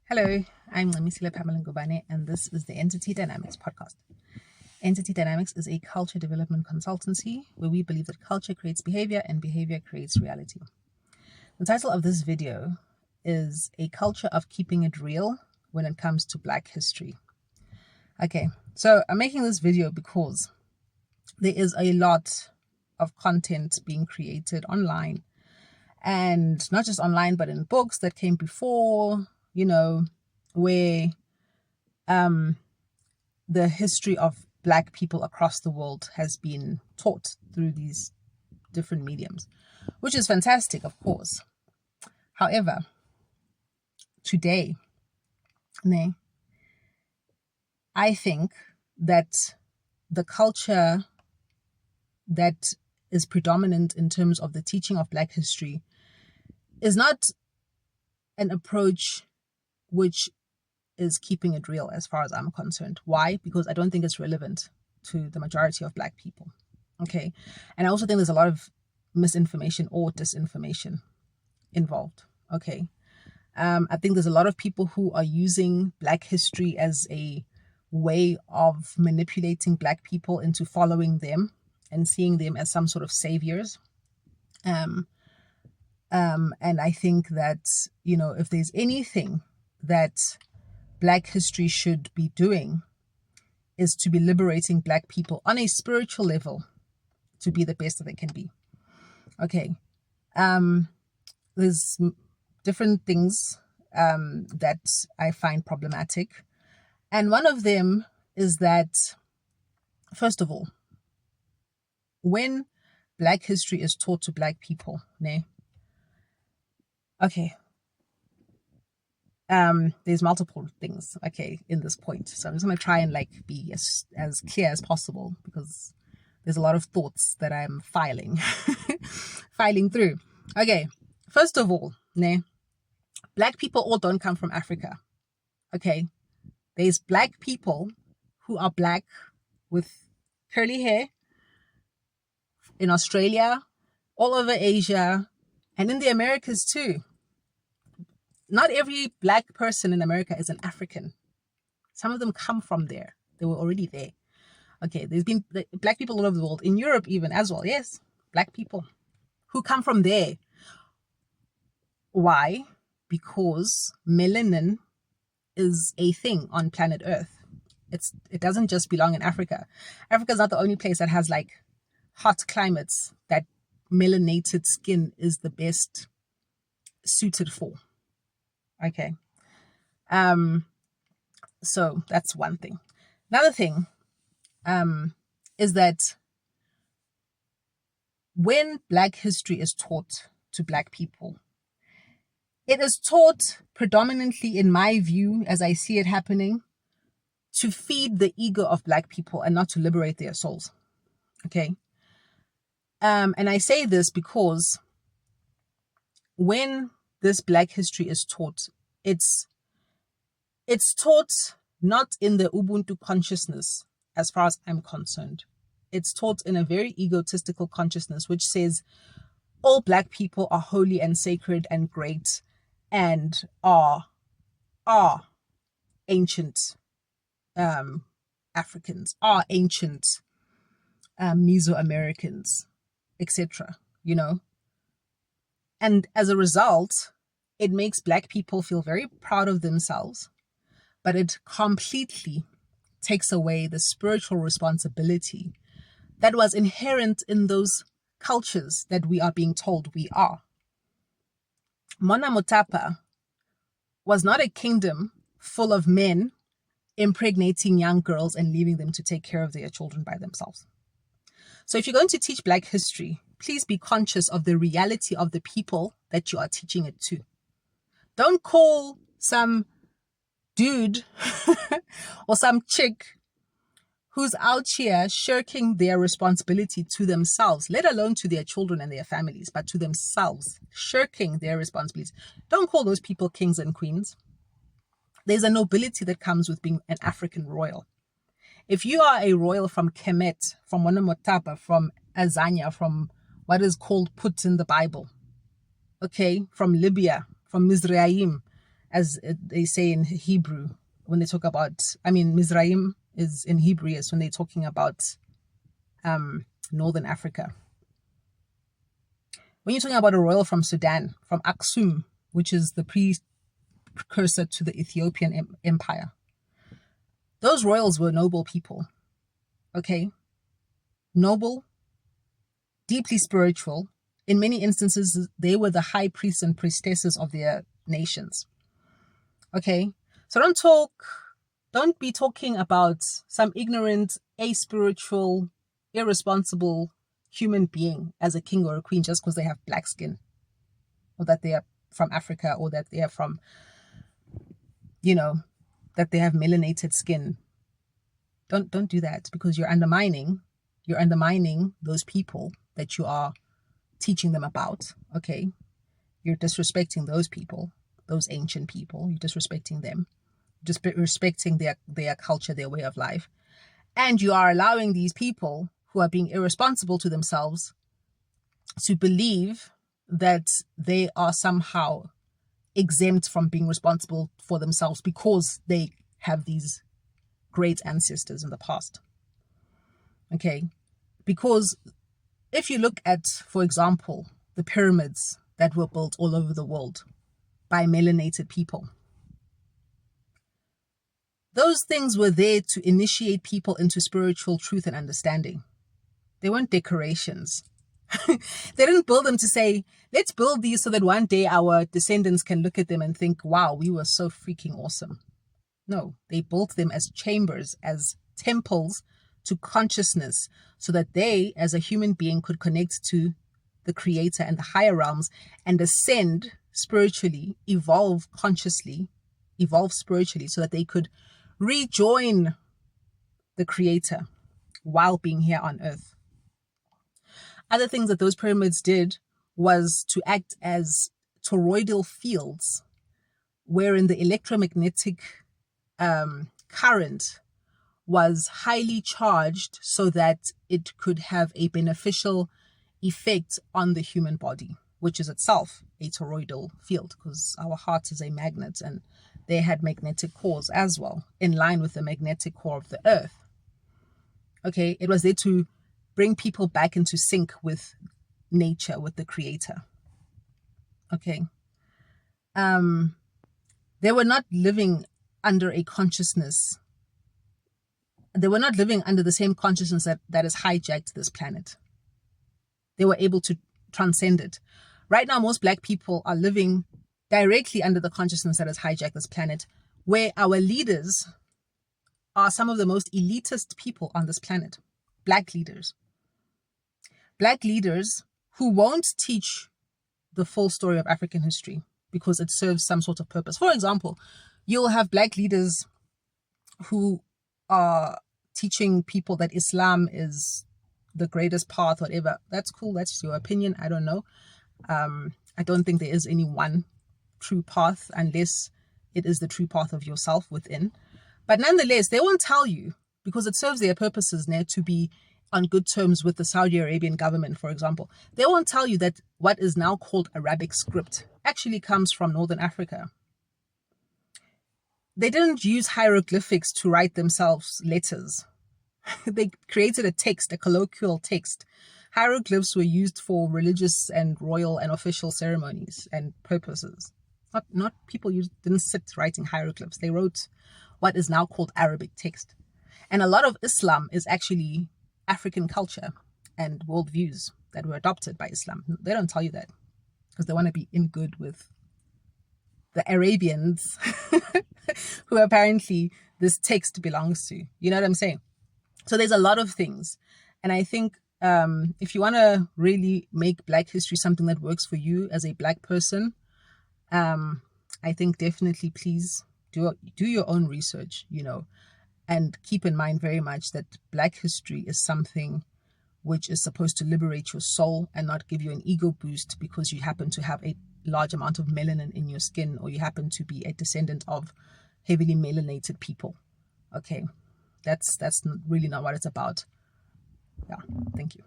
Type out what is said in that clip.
Hello, I'm Lemisile Pamela Ngubane, and this is the Entity Dynamics podcast. Entity Dynamics is a culture development consultancy where we believe that culture creates behavior and behavior creates reality. The title of this video is A Culture of Keeping It Real when it comes to Black history. Okay, so I'm making this video because there is a lot of content being created online, and not just online, but in books that came before, where the history of Black people across the world has been taught through these different mediums, which is fantastic, of course. However, today, I think that the culture that is predominant in terms of the teaching of Black history is not an approach which is keeping it real as far as I'm concerned. Why? Because I don't think it's relevant to the majority of Black people. Okay. And I also think there's a lot of misinformation or disinformation involved. Okay. I think there's a lot of people who are using Black history as a way of manipulating Black people into following them and seeing them as some sort of saviors. And I think that, if there's anything that Black history should be doing, is to be liberating Black people on a spiritual level to be the best that they can be. Okay. There's different things that I find problematic. And one of them is that, first of all, when Black history is taught to Black people, there's multiple things, in this point. So I'm just going to try and be as clear as possible, because there's a lot of thoughts that I'm filing through. Okay. First of all, Black people all don't come from Africa. Okay. There's Black people who are Black with curly hair in Australia, all over Asia, and in the Americas too. Not every Black person in America is an African. Some of them come from there. They were already there. Okay, there's been Black people all over the world, in Europe even as well. Yes, Black people who come from there. Why? Because melanin is a thing on planet Earth. It doesn't just belong in Africa. Africa is not the only place that has hot climates that melanated skin is the best suited for. Okay. So that's one thing. Another thing is that when Black history is taught to Black people, it is taught predominantly, in my view, as I see it happening, to feed the ego of Black people and not to liberate their souls. Okay. And I say this because when this Black history is taught, it's taught not in the Ubuntu consciousness, as far as I'm concerned. It's taught in a very egotistical consciousness, which says all Black people are holy and sacred and great and are ancient Africans, are ancient Mesoamericans, etc. And as a result, it makes Black people feel very proud of themselves, but it completely takes away the spiritual responsibility that was inherent in those cultures that we are being told we are. Mona Motapa was not a kingdom full of men impregnating young girls and leaving them to take care of their children by themselves. So if you're going to teach Black history, please be conscious of the reality of the people that you are teaching it to. Don't call some dude or some chick who's out here shirking their responsibility to themselves, let alone to their children and their families, but to themselves, shirking their responsibilities. Don't call those people kings and queens. There's a nobility that comes with being an African royal. If you are a royal from Kemet, from Monomotapa, from Azania, from what is called Put in the Bible, okay, from Libya, from Mizraim, as they say in Hebrew when they talk about, I mean, Mizraim is in Hebrew, yes, when they're talking about Northern Africa. When you're talking about a royal from Sudan, from Aksum, which is the precursor to the Ethiopian Empire, those royals were noble people, okay? Noble, deeply spiritual. In many instances, they were the high priests and priestesses of their nations, okay? So don't be talking about some ignorant, aspiritual, irresponsible human being as a king or a queen just because they have black skin, or that they are from Africa, or that they are from, that they have melanated skin. Don't do that, because you're undermining those people that you are teaching them about, okay? You're disrespecting those people, those ancient people. You're disrespecting them, just respecting their culture, their way of life. And you are allowing these people who are being irresponsible to themselves to believe that they are somehow exempt from being responsible for themselves because they have these great ancestors in the past. Okay? Because if you look at, for example, the pyramids that were built all over the world by melanated people, those things were there to initiate people into spiritual truth and understanding. They weren't decorations. They didn't build them to say, let's build these so that one day our descendants can look at them and think, wow, we were so freaking awesome. No, they built them as chambers, as temples to consciousness, so that they, as a human being, could connect to the Creator and the higher realms and ascend spiritually, evolve consciously, evolve spiritually, so that they could rejoin the Creator while being here on earth. Other things that those pyramids did was to act as toroidal fields, wherein the electromagnetic current was highly charged so that it could have a beneficial effect on the human body, which is itself a toroidal field, because our heart is a magnet, and they had magnetic cores as well, in line with the magnetic core of the earth. Okay, it was there to bring people back into sync with nature, with the Creator. Okay. They were not living under a consciousness. They were not living under the same consciousness that has hijacked this planet. They were able to transcend it. Right now, most Black people are living directly under the consciousness that has hijacked this planet, where our leaders are some of the most elitist people on this planet. Black leaders. Black leaders who won't teach the full story of African history because it serves some sort of purpose. For example, you'll have Black leaders who are teaching people that Islam is the greatest path, whatever. That's cool. That's your opinion. I don't know. I don't think there is any one true path unless it is the true path of yourself within. But nonetheless, they won't tell you, because it serves their purposes now to be on good terms with the Saudi Arabian government, for example. They won't tell you that what is now called Arabic script actually comes from Northern Africa. They didn't use hieroglyphics to write themselves letters. They created a text, a colloquial text. Hieroglyphs were used for religious and royal and official ceremonies and purposes. Not people didn't sit writing hieroglyphs. They wrote what is now called Arabic text. And a lot of Islam is actually African culture and worldviews that were adopted by Islam. They don't tell you that because they want to be in good with the Arabians who apparently this text belongs to. You know what I'm saying? So there's a lot of things. And I think if you want to really make Black history something that works for you as a Black person, I think definitely please do your own research, and keep in mind very much that Black history is something which is supposed to liberate your soul and not give you an ego boost because you happen to have a large amount of melanin in your skin, or you happen to be a descendant of heavily melanated people. Okay, that's really not what it's about. Yeah, thank you.